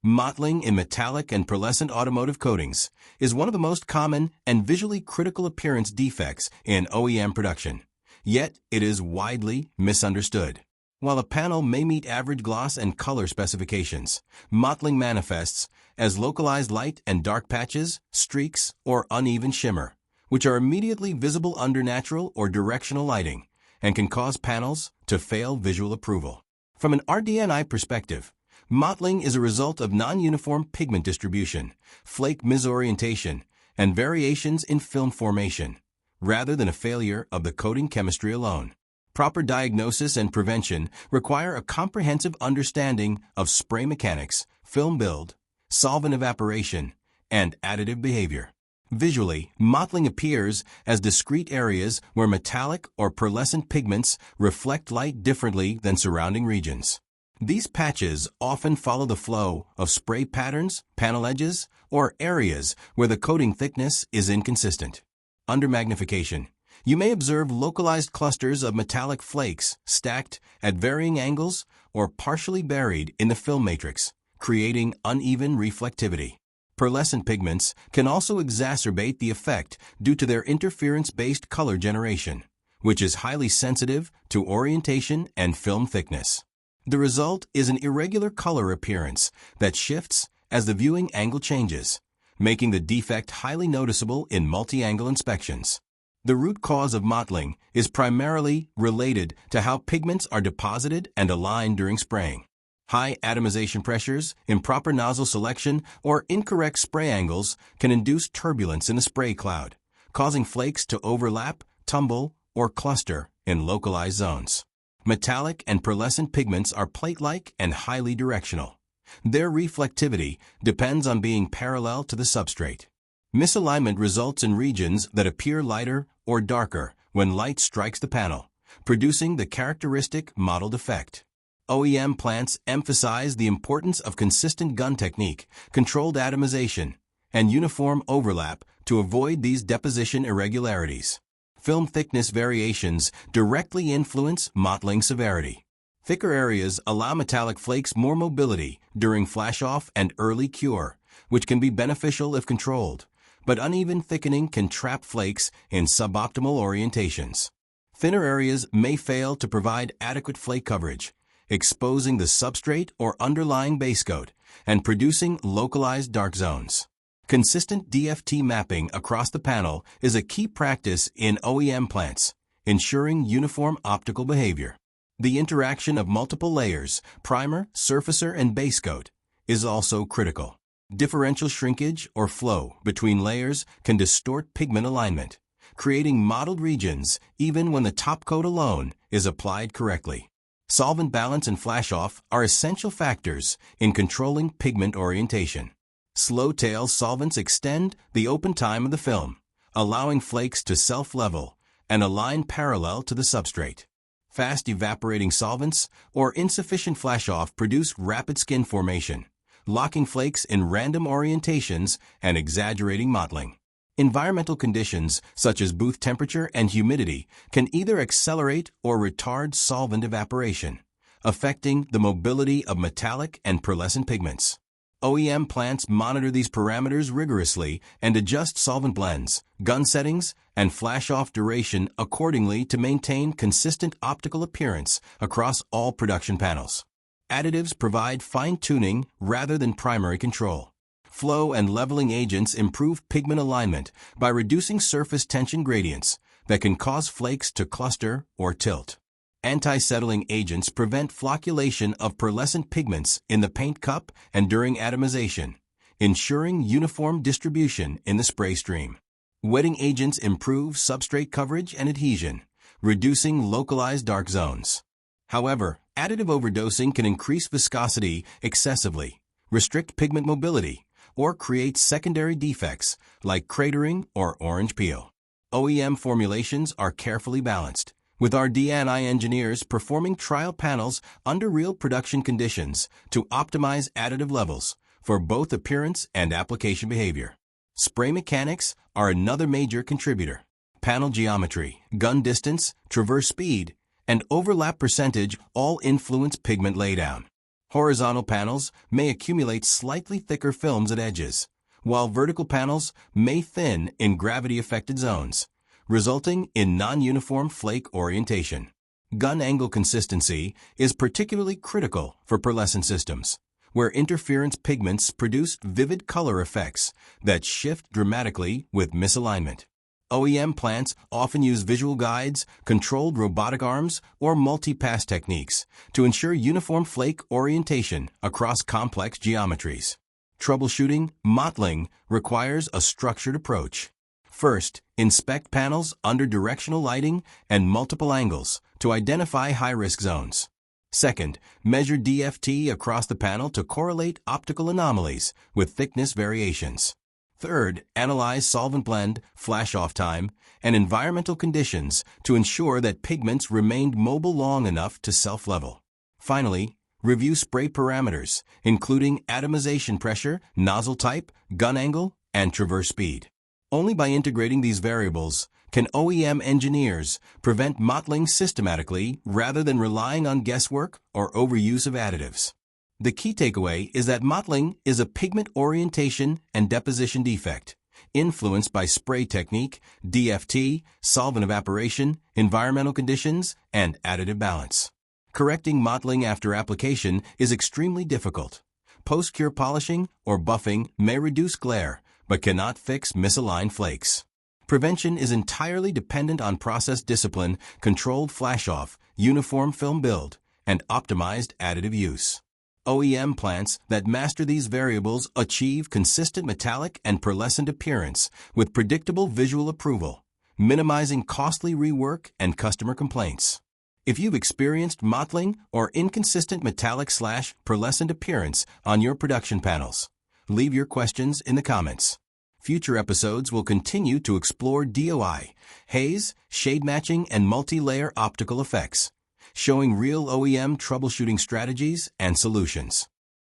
Mottling in metallic and pearlescent automotive coatings is one of the most common and visually critical appearance defects in OEM production. Yet, it is widely misunderstood. While a panel may meet average gloss and color specifications, mottling manifests as localized light and dark patches, streaks, or uneven shimmer, which are immediately visible under natural or directional lighting and can cause panels to fail visual approval. From an RD&I perspective, mottling is a result of non-uniform pigment distribution, flake misorientation, and variations in film formation, rather than a failure of the coating chemistry alone. Proper diagnosis and prevention require a comprehensive understanding of spray mechanics, film build, solvent evaporation, and additive behavior. Visually, mottling appears as discrete areas where metallic or pearlescent pigments reflect light differently than surrounding regions. These patches often follow the flow of spray patterns, panel edges, or areas where the coating thickness is inconsistent. Under magnification, you may observe localized clusters of metallic flakes stacked at varying angles or partially buried in the film matrix, creating uneven reflectivity. Pearlescent pigments can also exacerbate the effect due to their interference-based color generation, which is highly sensitive to orientation and film thickness. The result is an irregular color appearance that shifts as the viewing angle changes, making the defect highly noticeable in multi-angle inspections. The root cause of mottling is primarily related to how pigments are deposited and aligned during spraying. High atomization pressures, improper nozzle selection, or incorrect spray angles can induce turbulence in the spray cloud, causing flakes to overlap, tumble, or cluster in localized zones. Metallic and pearlescent pigments are plate-like and highly directional. Their reflectivity depends on being parallel to the substrate. Misalignment results in regions that appear lighter or darker when light strikes the panel, producing the characteristic mottled effect. OEM plants emphasize the importance of consistent gun technique, controlled atomization, and uniform overlap to avoid these deposition irregularities. Film thickness variations directly influence mottling severity. Thicker areas allow metallic flakes more mobility during flash-off and early cure, which can be beneficial if controlled, but uneven thickening can trap flakes in suboptimal orientations. Thinner areas may fail to provide adequate flake coverage, exposing the substrate or underlying base coat and producing localized dark zones. Consistent DFT mapping across the panel is a key practice in OEM plants, ensuring uniform optical behavior. The interaction of multiple layers, primer, surfacer, and base coat, is also critical. Differential shrinkage or flow between layers can distort pigment alignment, creating mottled regions even when the top coat alone is applied correctly. Solvent balance and flash-off are essential factors in controlling pigment orientation. Slow-tail solvents extend the open time of the film, allowing flakes to self-level and align parallel to the substrate. Fast evaporating solvents or insufficient flash-off produce rapid skin formation, locking flakes in random orientations and exaggerating mottling. Environmental conditions such as booth temperature and humidity can either accelerate or retard solvent evaporation, affecting the mobility of metallic and pearlescent pigments. OEM plants monitor these parameters rigorously and adjust solvent blends, gun settings, and flash-off duration accordingly to maintain consistent optical appearance across all production panels. Additives provide fine-tuning rather than primary control. Flow and leveling agents improve pigment alignment by reducing surface tension gradients that can cause flakes to cluster or tilt. Anti-settling agents prevent flocculation of pearlescent pigments in the paint cup and during atomization, ensuring uniform distribution in the spray stream. Wetting agents improve substrate coverage and adhesion, reducing localized dark zones. However, additive overdosing can increase viscosity excessively, restrict pigment mobility, or create secondary defects like cratering or orange peel. OEM formulations are carefully balanced, with RD&I engineers performing trial panels under real production conditions to optimize additive levels for both appearance and application behavior. Spray mechanics are another major contributor. Panel geometry, gun distance, traverse speed, and overlap percentage all influence pigment laydown. Horizontal panels may accumulate slightly thicker films at edges, while vertical panels may thin in gravity-affected zones, resulting in non-uniform flake orientation. Gun angle consistency is particularly critical for pearlescent systems, where interference pigments produce vivid color effects that shift dramatically with misalignment. OEM plants often use visual guides, controlled robotic arms, or multi-pass techniques to ensure uniform flake orientation across complex geometries. Troubleshooting, mottling, requires a structured approach. First, inspect panels under directional lighting and multiple angles to identify high-risk zones. Second, measure DFT across the panel to correlate optical anomalies with thickness variations. Third, analyze solvent blend, flash-off time, and environmental conditions to ensure that pigments remained mobile long enough to self-level. Finally, review spray parameters, including atomization pressure, nozzle type, gun angle, and traverse speed. Only by integrating these variables can OEM engineers prevent mottling systematically rather than relying on guesswork or overuse of additives. The key takeaway is that mottling is a pigment orientation and deposition defect, influenced by spray technique, DFT, solvent evaporation, environmental conditions, and additive balance. Correcting mottling after application is extremely difficult. Post-cure polishing or buffing may reduce glare, but cannot fix misaligned flakes. Prevention is entirely dependent on process discipline, controlled flash-off, uniform film build, and optimized additive use. OEM plants that master these variables achieve consistent metallic and pearlescent appearance with predictable visual approval, minimizing costly rework and customer complaints. If you've experienced mottling or inconsistent metallic/pearlescent appearance on your production panels, leave your questions in the comments. Future episodes will continue to explore DOI, haze, shade matching, and multi-layer optical effects, showing real OEM troubleshooting strategies and solutions.